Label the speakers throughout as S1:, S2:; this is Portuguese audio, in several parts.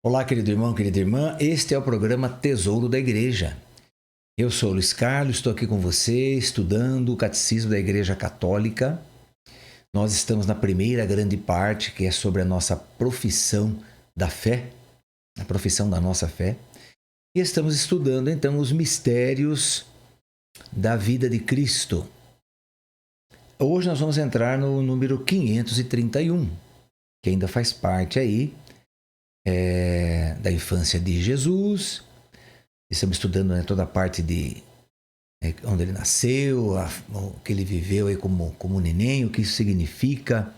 S1: Olá, querido irmão, querida irmã. Este é o programa Tesouro da Igreja. Eu sou o Luiz Carlos, estou aqui com você estudando o Catecismo da Igreja Católica. Nós estamos na primeira grande parte, que é sobre a nossa profissão da fé, a profissão da nossa fé. E estamos estudando, então, os mistérios da vida de Cristo. Hoje nós vamos entrar no número 531, que ainda faz parte aí da infância de Jesus. Estamos estudando, né, toda a parte de onde ele nasceu, o que ele viveu aí como neném, o que isso significa.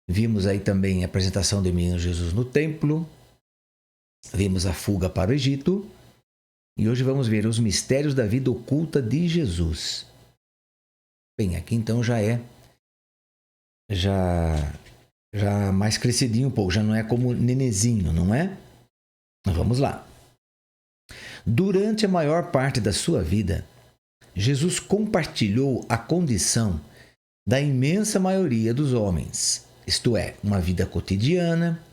S1: Vimos aí também a apresentação do menino Jesus no templo. Vimos a fuga para o Egito. E hoje vamos ver os mistérios da vida oculta de Jesus. Bem, aqui então já mais crescidinho um pouco, já não é como nenezinho, não é? Vamos lá. Durante a maior parte da sua vida, Jesus compartilhou a condição da imensa maioria dos homens, isto é, uma vida cotidiana,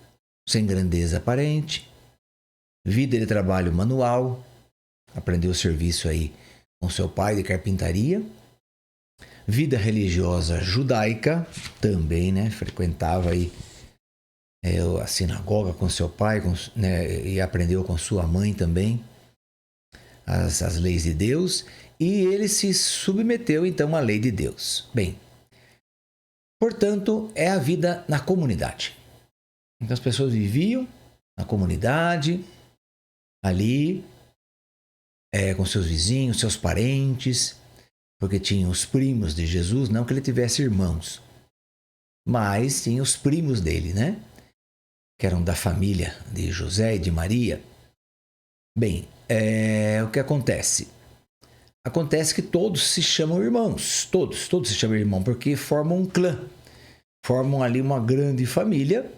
S1: sem grandeza aparente, vida de trabalho manual, aprendeu o serviço aí com seu pai de carpintaria, vida religiosa judaica, também, né, frequentava aí a sinagoga com seu pai, né, e aprendeu com sua mãe também as leis de Deus, e ele se submeteu então à lei de Deus. Bem, portanto, é a vida na comunidade. Então as pessoas viviam na comunidade, ali, com seus vizinhos, seus parentes, porque tinham os primos de Jesus, não que ele tivesse irmãos, mas tinha os primos dele, né? Que eram da família de José e de Maria. Bem, o que acontece? Acontece que todos se chamam irmãos, todos se chamam irmão, porque formam um clã, formam ali uma grande família,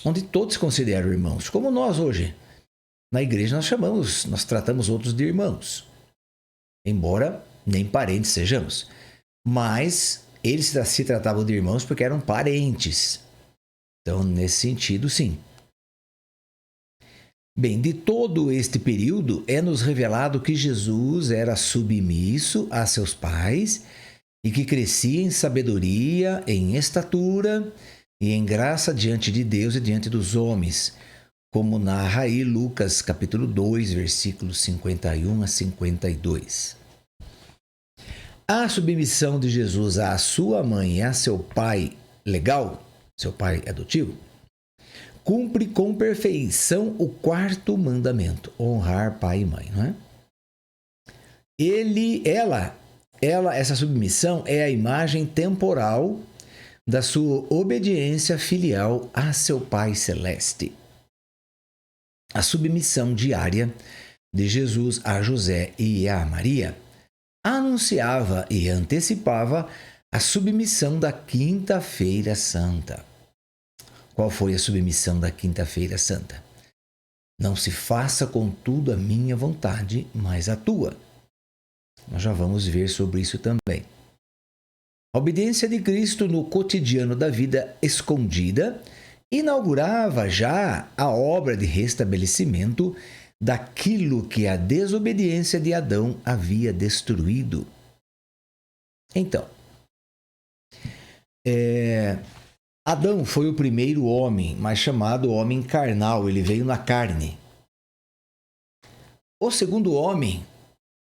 S1: onde todos se consideram irmãos, como nós hoje. Na igreja nós tratamos outros de irmãos, embora nem parentes sejamos, mas eles se tratavam de irmãos porque eram parentes. Então, nesse sentido, sim. Bem, de todo este período é-nos revelado que Jesus era submisso a seus pais e que crescia em sabedoria, em estatura e em graça diante de Deus e diante dos homens, como narra aí Lucas capítulo 2, versículos 51 a 52. A submissão de Jesus à sua mãe e a seu pai legal, seu pai adotivo, cumpre com perfeição o quarto mandamento, honrar pai e mãe, não é? Essa submissão é a imagem temporal da sua obediência filial a seu Pai Celeste. A submissão diária de Jesus a José e a Maria anunciava e antecipava a submissão da Quinta-feira Santa. Qual foi a submissão da Quinta-feira Santa? Não se faça, contudo, a minha vontade, mas a tua. Nós já vamos ver sobre isso também. A obediência de Cristo no cotidiano da vida escondida inaugurava já a obra de restabelecimento daquilo que a desobediência de Adão havia destruído. Então, Adão foi o primeiro homem, mais chamado homem carnal, ele veio na carne. O segundo homem,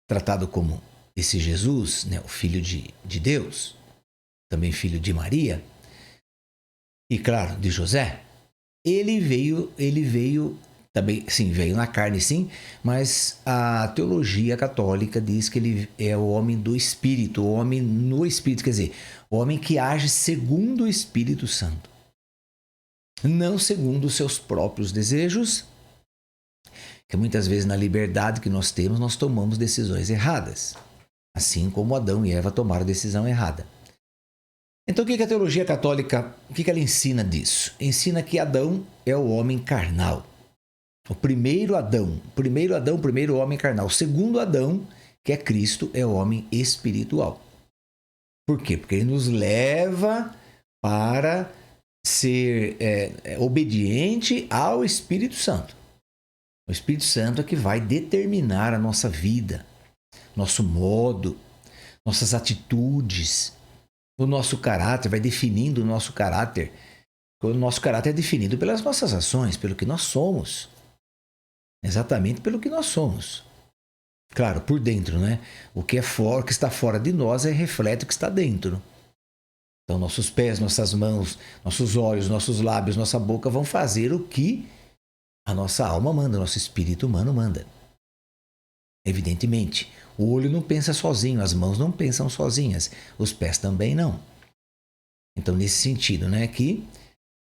S1: tratado como esse Jesus, né, o filho de Deus, também filho de Maria, e claro, de José, ele veio também, sim, veio na carne, sim, mas a teologia católica diz que ele é o homem do Espírito, o homem no Espírito, quer dizer, o homem que age segundo o Espírito Santo, não segundo os seus próprios desejos, que muitas vezes na liberdade que nós temos, nós tomamos decisões erradas, assim como Adão e Eva tomaram a decisão errada. Então, o que a teologia católica, o que ela ensina disso? Ensina que Adão é o homem carnal. O primeiro homem carnal. O segundo Adão, que é Cristo, é o homem espiritual. Por quê? Porque ele nos leva para ser obediente ao Espírito Santo. O Espírito Santo é que vai determinar a nossa vida, nosso modo, nossas atitudes, o nosso caráter, vai definindo o nosso caráter. O nosso caráter é definido pelas nossas ações, pelo que nós somos. Exatamente pelo que nós somos. Claro, por dentro, né? O que é fora, o que está fora de nós reflete o que está dentro. Então, nossos pés, nossas mãos, nossos olhos, nossos lábios, nossa boca vão fazer o que a nossa alma manda, o nosso espírito humano manda. Evidentemente, o olho não pensa sozinho, as mãos não pensam sozinhas, os pés também não. Então, nesse sentido, né, que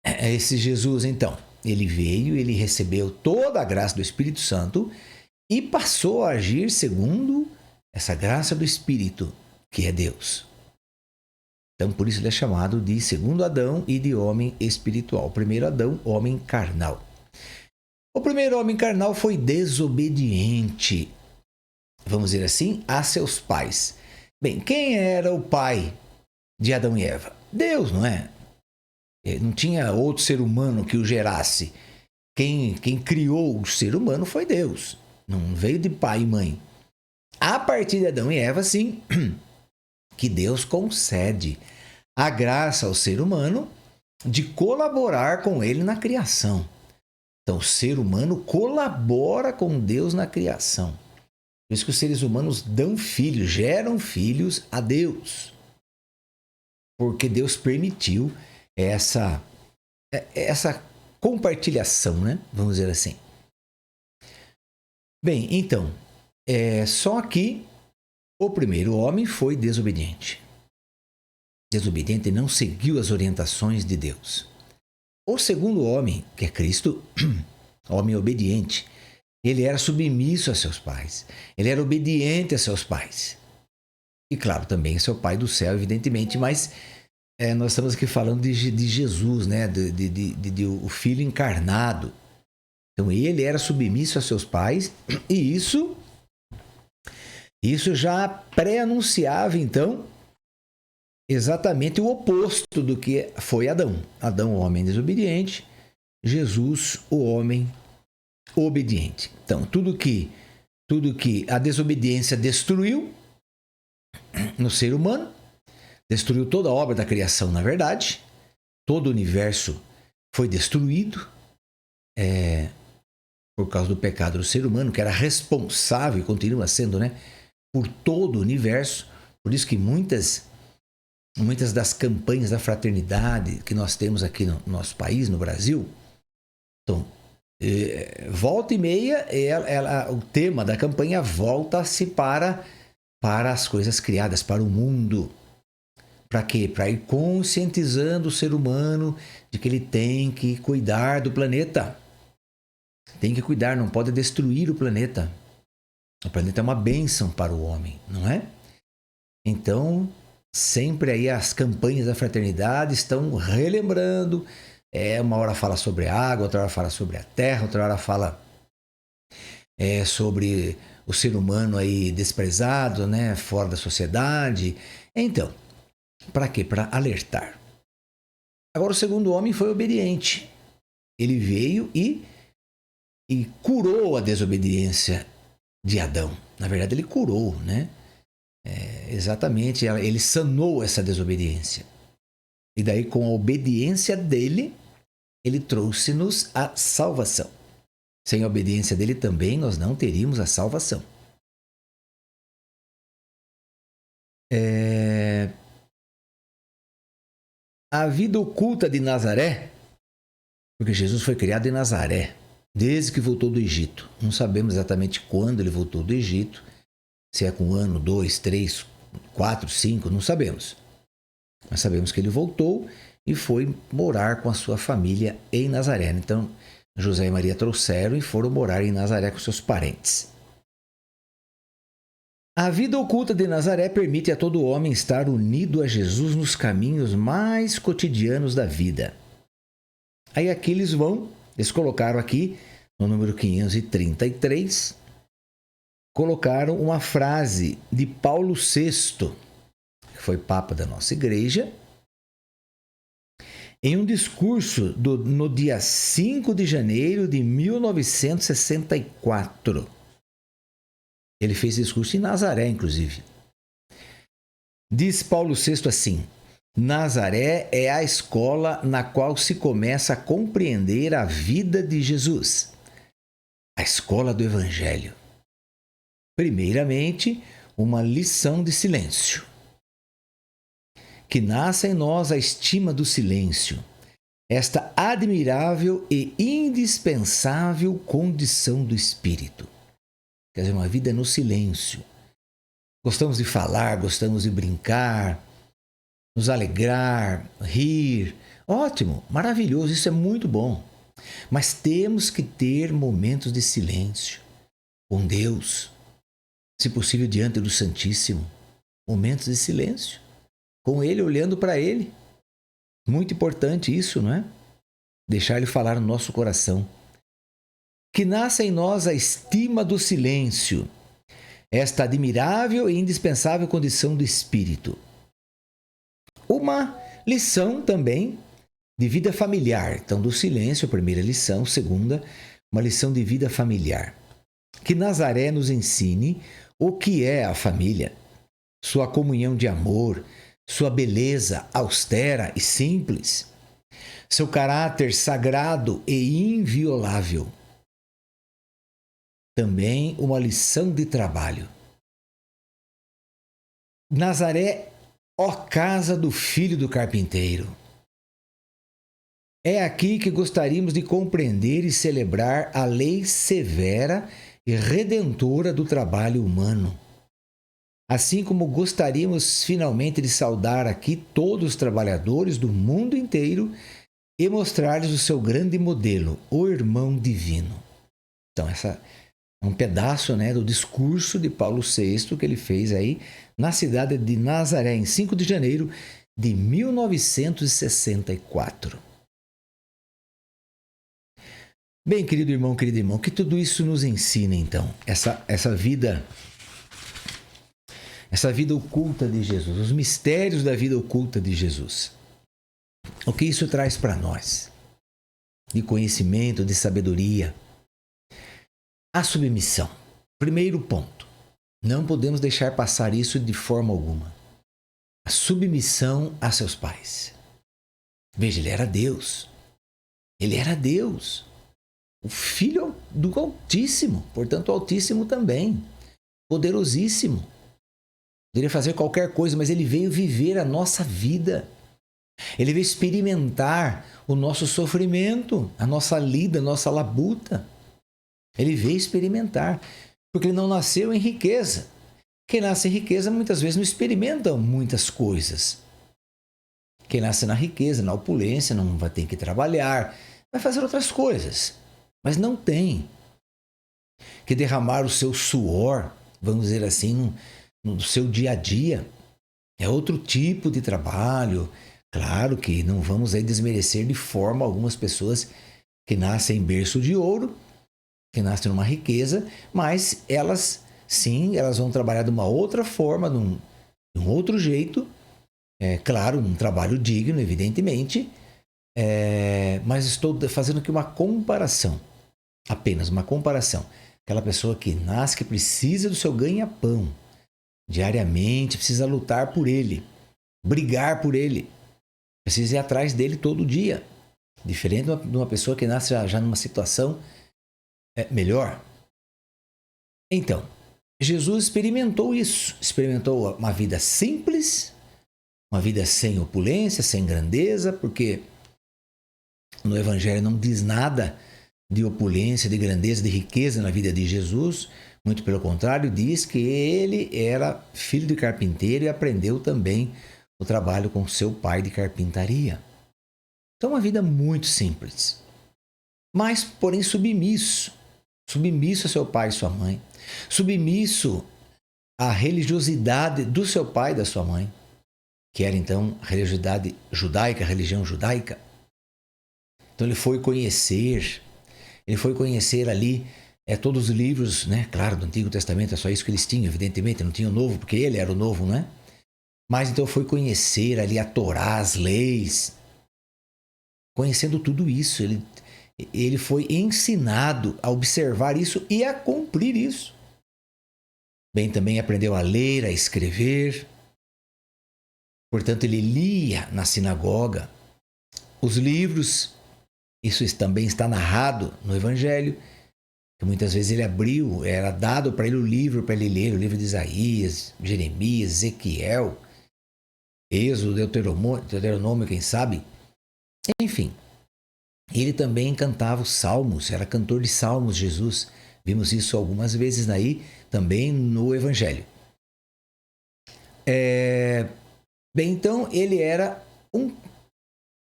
S1: esse Jesus, então, ele veio, ele recebeu toda a graça do Espírito Santo e passou a agir segundo essa graça do Espírito, que é Deus. Então, por isso ele é chamado de segundo Adão e de homem espiritual. O primeiro Adão, homem carnal. O primeiro homem carnal foi desobediente, vamos dizer assim, a seus pais. Bem, quem era o pai de Adão e Eva? Deus, não é? Não tinha outro ser humano que o gerasse. Quem criou o ser humano foi Deus. Não veio de pai e mãe. A partir de Adão e Eva, sim, que Deus concede a graça ao ser humano de colaborar com ele na criação. Então, o ser humano colabora com Deus na criação. Por isso que os seres humanos dão filhos, geram filhos a Deus. Porque Deus permitiu essa compartilhação, né? Vamos dizer assim. Bem, então, só que o primeiro homem foi desobediente. Desobediente, não seguiu as orientações de Deus. O segundo homem, que é Cristo, homem obediente, ele era submisso a seus pais. Ele era obediente a seus pais. E claro, também a seu pai do céu, evidentemente, mas nós estamos aqui falando de Jesus, né? De o Filho encarnado. Então ele era submisso a seus pais e isso já pré-anunciava, então, exatamente o oposto do que foi Adão. Adão, o homem desobediente, Jesus, o homem obediente. Então, tudo que a desobediência destruiu no ser humano, destruiu toda a obra da criação, na verdade, todo o universo foi destruído por causa do pecado do ser humano, que era responsável, e continua sendo, né, por todo o universo. Por isso que muitas das campanhas da fraternidade que nós temos aqui no nosso país, no Brasil, então, volta e meia, o tema da campanha volta-se para as coisas criadas, para o mundo. Para quê? Para ir conscientizando o ser humano de que ele tem que cuidar do planeta. Tem que cuidar, não pode destruir o planeta. O planeta é uma bênção para o homem, não é? Então, sempre aí as campanhas da fraternidade estão relembrando. Uma hora fala sobre a água, outra hora fala sobre a terra, outra hora fala sobre o ser humano aí desprezado, né, fora da sociedade. Então, para quê? Para alertar. Agora, o segundo homem foi obediente. Ele veio e curou a desobediência de Adão. Na verdade, ele curou, né? Exatamente, ele sanou essa desobediência. E daí, com a obediência dele, ele trouxe-nos a salvação. Sem a obediência dele também, nós não teríamos a salvação. A vida oculta de Nazaré, porque Jesus foi criado em Nazaré, desde que voltou do Egito. Não sabemos exatamente quando ele voltou do Egito, se é com 1 ano, 2, 3, 4, 5, não sabemos. Mas sabemos que ele voltou e foi morar com a sua família em Nazaré. Então, José e Maria trouxeram e foram morar em Nazaré com seus parentes. A vida oculta de Nazaré permite a todo homem estar unido a Jesus nos caminhos mais cotidianos da vida. Aí aqui eles colocaram aqui, no número 533, colocaram uma frase de Paulo VI, que foi Papa da nossa igreja. em um discurso no dia 5 de janeiro de 1964. Ele fez esse discurso em Nazaré, inclusive. Diz Paulo VI assim: Nazaré é a escola na qual se começa a compreender a vida de Jesus, a escola do Evangelho. Primeiramente, uma lição de silêncio. Que nasça em nós a estima do silêncio, esta admirável e indispensável condição do espírito. Quer dizer, uma vida no silêncio. Gostamos de falar, gostamos de brincar, nos alegrar, rir. Ótimo, maravilhoso, isso é muito bom. Mas temos que ter momentos de silêncio com Deus, se possível diante do Santíssimo. Momentos de silêncio, com Ele, olhando para Ele. Muito importante isso, não é? Deixar Ele falar no nosso coração. Que nasça em nós a estima do silêncio, esta admirável e indispensável condição do espírito. Uma lição também de vida familiar. Então, do silêncio, a primeira lição. Segunda, uma lição de vida familiar. Que Nazaré nos ensine o que é a família, sua comunhão de amor, sua beleza austera e simples, seu caráter sagrado e inviolável. Também uma lição de trabalho. Nazaré, ó casa do filho do carpinteiro. É aqui que gostaríamos de compreender e celebrar a lei severa e redentora do trabalho humano. Assim como gostaríamos finalmente de saudar aqui todos os trabalhadores do mundo inteiro e mostrar-lhes o seu grande modelo, o irmão divino. Então, essa é um pedaço, né, do discurso de Paulo VI que ele fez aí na cidade de Nazaré, em 5 de janeiro de 1964. Bem, querido irmão, o que tudo isso nos ensina, então? Essa vida oculta de Jesus, os mistérios da vida oculta de Jesus. O que isso traz para nós? De conhecimento, de sabedoria. A submissão. Primeiro ponto. Não podemos deixar passar isso de forma alguma. A submissão a seus pais. Veja, ele era Deus. Ele era Deus. O Filho do Altíssimo, portanto, o Altíssimo também. Poderosíssimo. Poderia fazer qualquer coisa, mas ele veio viver a nossa vida. Ele veio experimentar o nosso sofrimento, a nossa lida, a nossa labuta. Ele veio experimentar, porque ele não nasceu em riqueza. Quem nasce em riqueza muitas vezes não experimenta muitas coisas. Quem nasce na riqueza, na opulência, não vai ter que trabalhar, vai fazer outras coisas, mas não tem que derramar o seu suor, vamos dizer assim, no seu dia a dia. É outro tipo de trabalho. Claro que não vamos aí desmerecer de forma algumas pessoas que nascem em berço de ouro, que nascem numa riqueza, mas elas, sim, elas vão trabalhar de uma outra forma, de um outro jeito. É claro, um trabalho digno, evidentemente, mas estou fazendo aqui uma comparação, apenas uma comparação. Aquela pessoa que nasce, que precisa do seu ganha-pão diariamente, precisa lutar por ele, brigar por ele, precisa ir atrás dele todo dia. Diferente de uma pessoa que nasce já numa situação melhor. Então, Jesus experimentou isso, experimentou uma vida simples, uma vida sem opulência, sem grandeza, porque no Evangelho não diz nada de opulência, de grandeza, de riqueza na vida de Jesus. Muito pelo contrário, diz que ele era filho de carpinteiro e aprendeu também o trabalho com seu pai de carpintaria. Então, uma vida muito simples, mas, porém, submisso a seu pai e sua mãe, submisso à religiosidade do seu pai e da sua mãe, que era então a religiosidade judaica, a religião judaica. Então, ele foi conhecer ali todos os livros, né? Claro, do Antigo Testamento, é só isso que eles tinham, evidentemente, não tinha o Novo, porque ele era o Novo, né? Mas então foi conhecer ali a Torá, as leis, conhecendo tudo isso. Ele foi ensinado a observar isso e a cumprir isso. Bem, também aprendeu a ler, a escrever. Portanto, ele lia na sinagoga os livros. Isso também está narrado no Evangelho. Que muitas vezes ele abriu, era dado para ele o livro para ele ler, o livro de Isaías, Jeremias, Ezequiel, Êxodo, Deuteronômio, quem sabe. Enfim, ele também cantava os salmos, era cantor de salmos, Jesus. Vimos isso algumas vezes aí, também no Evangelho. Bem, então ele era um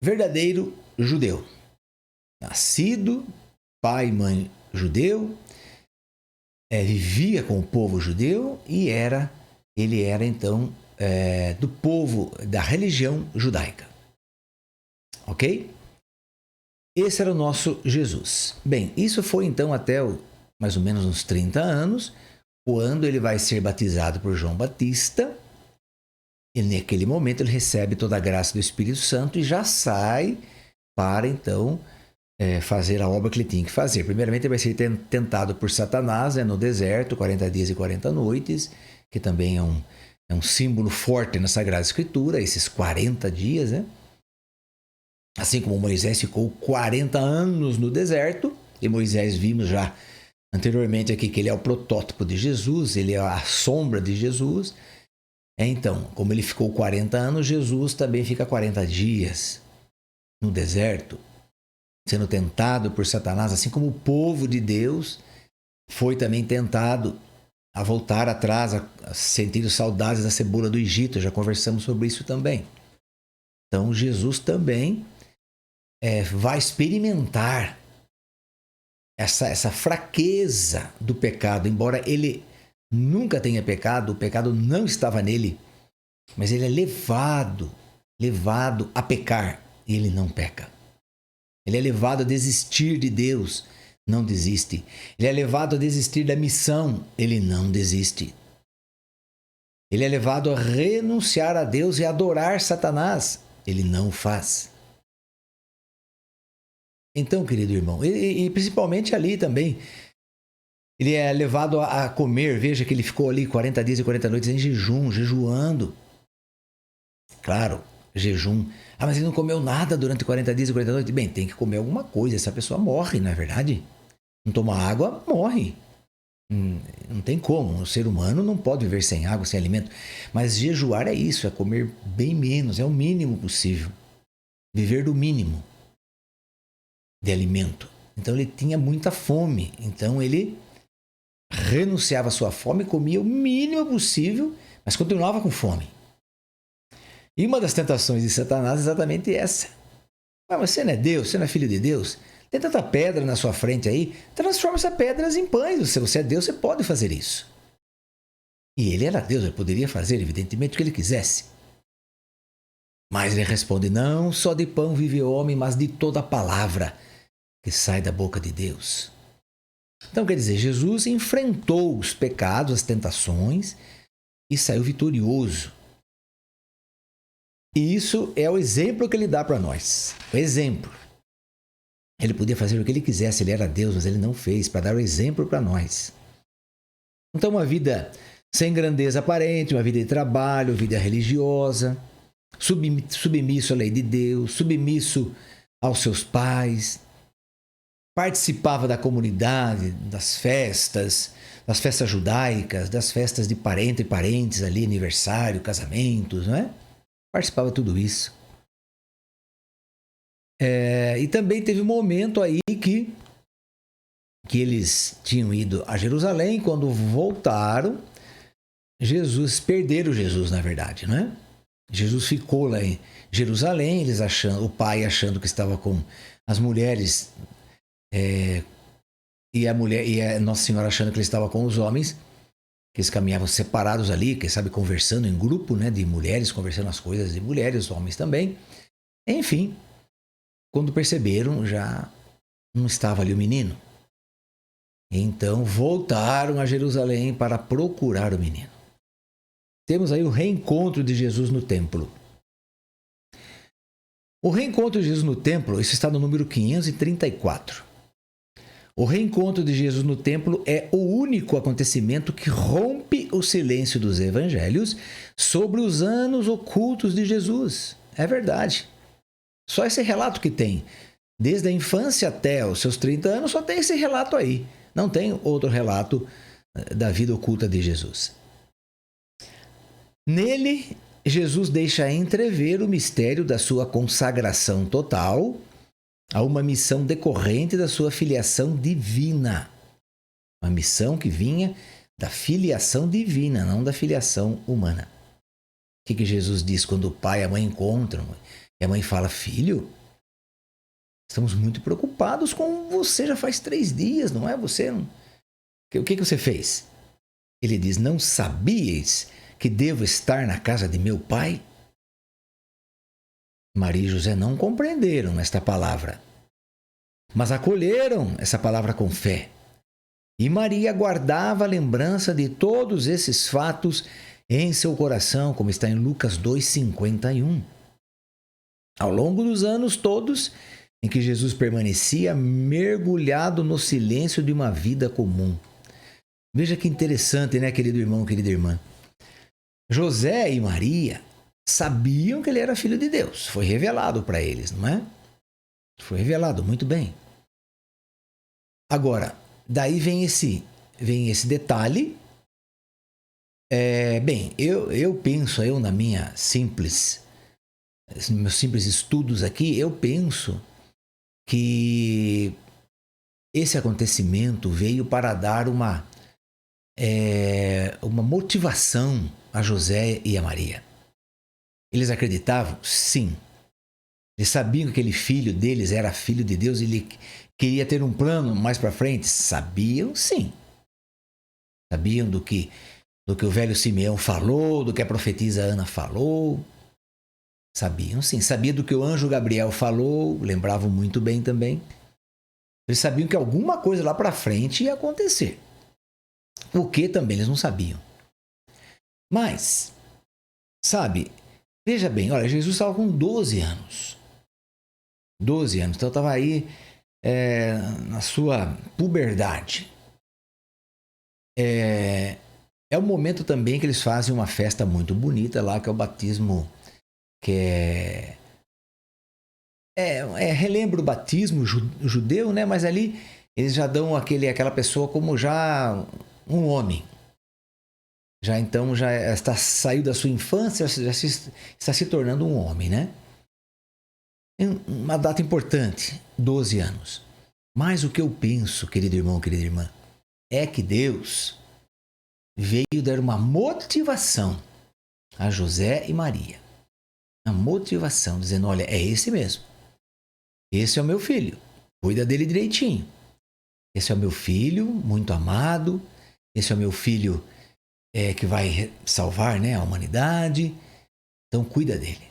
S1: verdadeiro judeu. Nascido, pai e mãe judeu, vivia com o povo judeu e ele era então do povo, da religião judaica. Ok? Esse era o nosso Jesus. Bem, isso foi então até mais ou menos uns 30 anos, quando ele vai ser batizado por João Batista. E naquele momento ele recebe toda a graça do Espírito Santo e já sai para então fazer a obra que ele tinha que fazer. Primeiramente ele vai ser tentado por Satanás no deserto, 40 dias e 40 noites, que também é um símbolo forte na Sagrada Escritura, esses 40 dias, né? Assim como Moisés ficou 40 anos no deserto, e Moisés vimos já anteriormente aqui que ele é o protótipo de Jesus, ele é a sombra de Jesus. Então, como ele ficou 40 anos, Jesus também fica 40 dias no deserto, sendo tentado por Satanás, assim como o povo de Deus foi também tentado a voltar atrás, a sentir saudades da cebola do Egito. Já conversamos sobre isso também. Então, Jesus também vai experimentar essa fraqueza do pecado, embora ele nunca tenha pecado, o pecado não estava nele, mas ele é levado a pecar e ele não peca. Ele é levado a desistir de Deus, não desiste. Ele é levado a desistir da missão, ele não desiste. Ele é levado a renunciar a Deus e adorar Satanás, ele não faz. Então, querido irmão, e principalmente ali também, ele é levado a comer. Veja que ele ficou ali 40 dias e 40 noites em jejum, jejuando. Claro, jejum. Mas ele não comeu nada durante 40 dias e 40 noites. Bem, tem que comer alguma coisa. Essa pessoa morre, não é verdade? Não toma água, morre. Não tem como. O ser humano não pode viver sem água, sem alimento. Mas jejuar é isso, é comer bem menos, é o mínimo possível. Viver do mínimo de alimento. Então ele tinha muita fome. Então ele renunciava à sua fome, comia o mínimo possível, mas continuava com fome. E uma das tentações de Satanás é exatamente essa. Mas você não é Deus? Você não é filho de Deus? Tem tanta pedra na sua frente aí, transforma essas pedras em pães. Se você é Deus, você pode fazer isso. E ele era Deus, ele poderia fazer, evidentemente, o que ele quisesse. Mas ele responde, não só de pão vive o homem, mas de toda a palavra que sai da boca de Deus. Então, quer dizer, Jesus enfrentou os pecados, as tentações e saiu vitorioso. E isso é o exemplo que ele dá para nós. O exemplo. Ele podia fazer o que ele quisesse, ele era Deus, mas ele não fez, para dar o exemplo para nós. Então, uma vida sem grandeza aparente, uma vida de trabalho, vida religiosa, submisso à lei de Deus, submisso aos seus pais, participava da comunidade, das festas judaicas, das festas de parente e parentes ali, aniversário, casamentos, não é? Participava de tudo isso. E também teve um momento aí que eles tinham ido a Jerusalém. Quando voltaram, perderam Jesus, na verdade, não é? Jesus ficou lá em Jerusalém, o pai achando que estava com as mulheres, e a Nossa Senhora achando que ele estava com os homens, que eles caminhavam separados ali, quem sabe conversando em grupo, né, de mulheres, conversando as coisas de mulheres, os homens também. Enfim, quando perceberam, já não estava ali o menino. Então voltaram a Jerusalém para procurar o menino. Temos aí o reencontro de Jesus no templo. O reencontro de Jesus no templo, isso está no número 534. O reencontro de Jesus no templo é o único acontecimento que rompe o silêncio dos evangelhos sobre os anos ocultos de Jesus. É verdade. Só esse relato que tem. Desde a infância até os seus 30 anos, só tem esse relato aí. Não tem outro relato da vida oculta de Jesus. Nele, Jesus deixa entrever o mistério da sua consagração total a uma missão decorrente da sua filiação divina. Uma missão que vinha da filiação divina, não da filiação humana. O que Jesus diz quando o pai e a mãe encontram? E a mãe fala: filho, estamos muito preocupados com você, já faz 3 dias, não é? Você não... O que você fez? Ele diz: não sabíeis que devo estar na casa de meu pai? Maria e José não compreenderam esta palavra, mas acolheram essa palavra com fé. E Maria guardava a lembrança de todos esses fatos em seu coração, como está em Lucas 2,51. Ao longo dos anos todos em que Jesus permanecia mergulhado no silêncio de uma vida comum. Veja que interessante, né, querido irmão, querida irmã? José e Maria sabiam que ele era filho de Deus. Foi revelado para eles, não é? Foi revelado, muito bem. Agora, daí vem esse detalhe. Eu penso, na minha meus simples estudos aqui, eu penso que esse acontecimento veio para dar uma motivação a José e a Maria. Eles acreditavam? Sim. Eles sabiam que aquele filho deles era filho de Deus e ele queria ter um plano mais para frente? Sabiam? Sim. Sabiam do que o velho Simeão falou, do que a profetisa Ana falou? Sabiam? Sim. Sabia do que o anjo Gabriel falou? Lembravam muito bem também. Eles sabiam que alguma coisa lá para frente ia acontecer. O que também eles não sabiam. Mas, sabe, veja bem, olha, Jesus estava com 12 anos. 12 anos, então estava aí na sua puberdade. É o momento também que eles fazem uma festa muito bonita lá, que é o batismo, que relembra o batismo judeu, né? Mas ali eles já dão aquela pessoa como já um homem. Já então saiu da sua infância, já está se tornando um homem, né? Uma data importante, 12 anos. Mas o que eu penso, querido irmão, querida irmã, é que Deus veio dar uma motivação a José e Maria. Uma motivação, dizendo: olha, é esse mesmo. Esse é o meu filho. Cuida dele direitinho. Esse é o meu filho, muito amado. Esse é o meu filho que vai salvar, né, a humanidade. Então, cuida dele.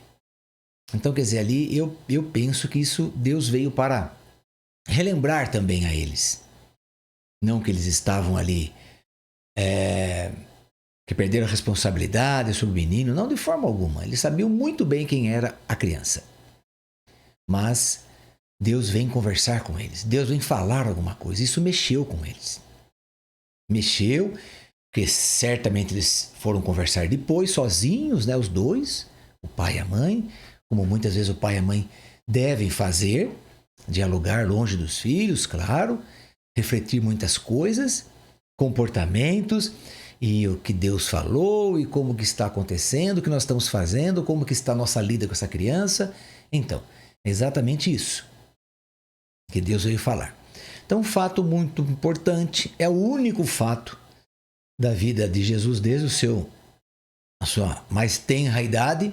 S1: Então, quer dizer, ali eu penso que isso Deus veio para relembrar também a eles. Não que eles estavam ali, que perderam a responsabilidade sobre o menino. Não, de forma alguma. Eles sabiam muito bem quem era a criança. Mas Deus vem conversar com eles. Deus vem falar alguma coisa. Isso mexeu com eles. Mexeu, porque certamente eles foram conversar depois, sozinhos, né, os dois, o pai e a mãe, como muitas vezes o pai e a mãe devem fazer, dialogar longe dos filhos, claro, refletir muitas coisas, comportamentos, e o que Deus falou, e como que está acontecendo, o que nós estamos fazendo, como que está a nossa lida com essa criança. Então, é exatamente isso que Deus veio falar. Então, um fato muito importante, é o único fato da vida de Jesus desde a sua mais tenra idade,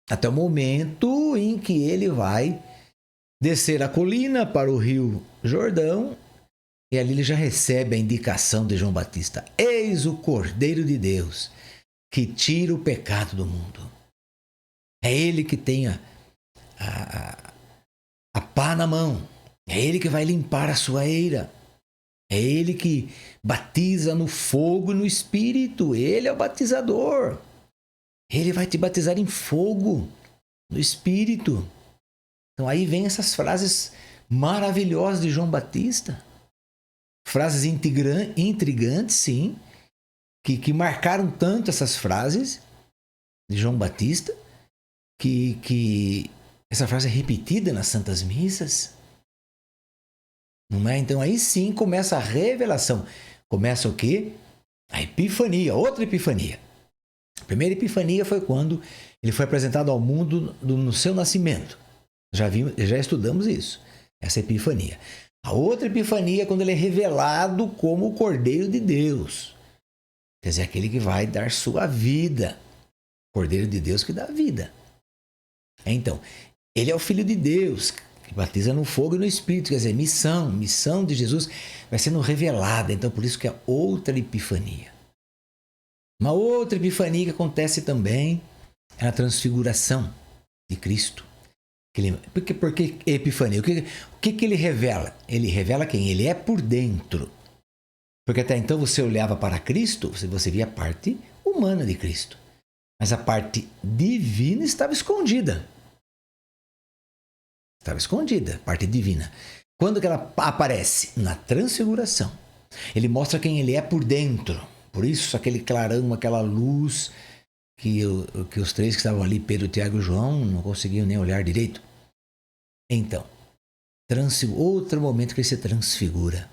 S1: até o momento em que ele vai descer a colina para o rio Jordão, e ali ele já recebe a indicação de João Batista: eis o Cordeiro de Deus que tira o pecado do mundo. É ele que tem a pá na mão, é ele que vai limpar a sua eira, é ele que batiza no fogo e no Espírito, ele é o batizador. Ele vai te batizar em fogo. no Espírito. Então aí vem essas frases maravilhosas de João Batista. Frases intrigantes, sim, que marcaram tanto essas frases de João Batista, que essa frase é repetida nas Santas Missas. Não é? Então aí sim começa a revelação. Começa o quê? A epifania, outra epifania. A primeira epifania foi quando ele foi apresentado ao mundo no seu nascimento. Já estudamos isso, essa epifania. A outra epifania é quando ele é revelado como o Cordeiro de Deus. Quer dizer, aquele que vai dar sua vida. Cordeiro de Deus que dá vida. Então, ele é o Filho de Deus, que batiza no fogo e no Espírito. Quer dizer, missão de Jesus vai sendo revelada. Então, por isso que é outra epifania. Uma outra epifania que acontece também é a transfiguração de Cristo. Por que epifania? O que ele revela? Ele revela quem ele é por dentro. Porque até então você olhava para Cristo, você via a parte humana de Cristo. Mas a parte divina estava escondida. Estava escondida, a parte divina. Quando que ela aparece? Na transfiguração. Ele mostra quem ele é por dentro. Por isso, aquele clarão, aquela luz que os três que estavam ali, Pedro, Tiago e João, não conseguiam nem olhar direito. Então, outro momento que ele se transfigura.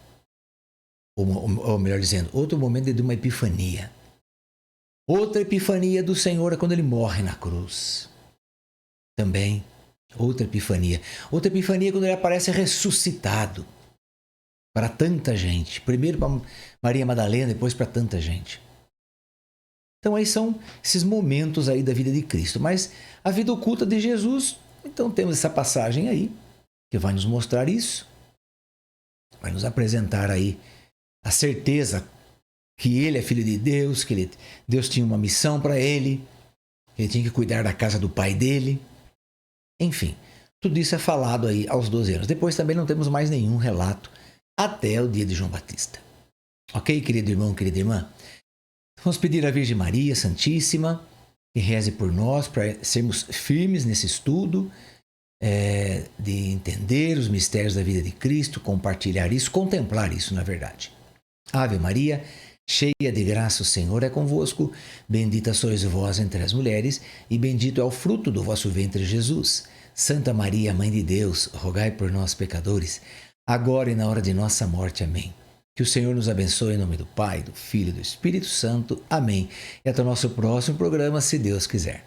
S1: Ou melhor dizendo, outro momento de uma epifania. Outra epifania do Senhor é quando ele morre na cruz. Também, outra epifania. Outra epifania é quando ele aparece ressuscitado. Para tanta gente. Primeiro para Maria Madalena, depois para tanta gente. Então aí são esses momentos aí da vida de Cristo. Mas a vida oculta de Jesus, então temos essa passagem aí, que vai nos mostrar isso. Vai nos apresentar aí a certeza que ele é filho de Deus, que Deus tinha uma missão para ele, ele tinha que cuidar da casa do pai dele. Enfim, tudo isso é falado aí aos 12 anos. Depois também não temos mais nenhum relato até o dia de João Batista. Ok, querido irmão, querida irmã? Vamos pedir à Virgem Maria Santíssima que reze por nós para sermos firmes nesse estudo, de entender os mistérios da vida de Cristo, compartilhar isso, contemplar isso, na verdade. Ave Maria, cheia de graça, o Senhor é convosco. Bendita sois vós entre as mulheres, e bendito é o fruto do vosso ventre, Jesus. Santa Maria, Mãe de Deus, rogai por nós, pecadores, agora e na hora de nossa morte. Amém. Que o Senhor nos abençoe em nome do Pai, do Filho e do Espírito Santo. Amém. E até o nosso próximo programa, se Deus quiser.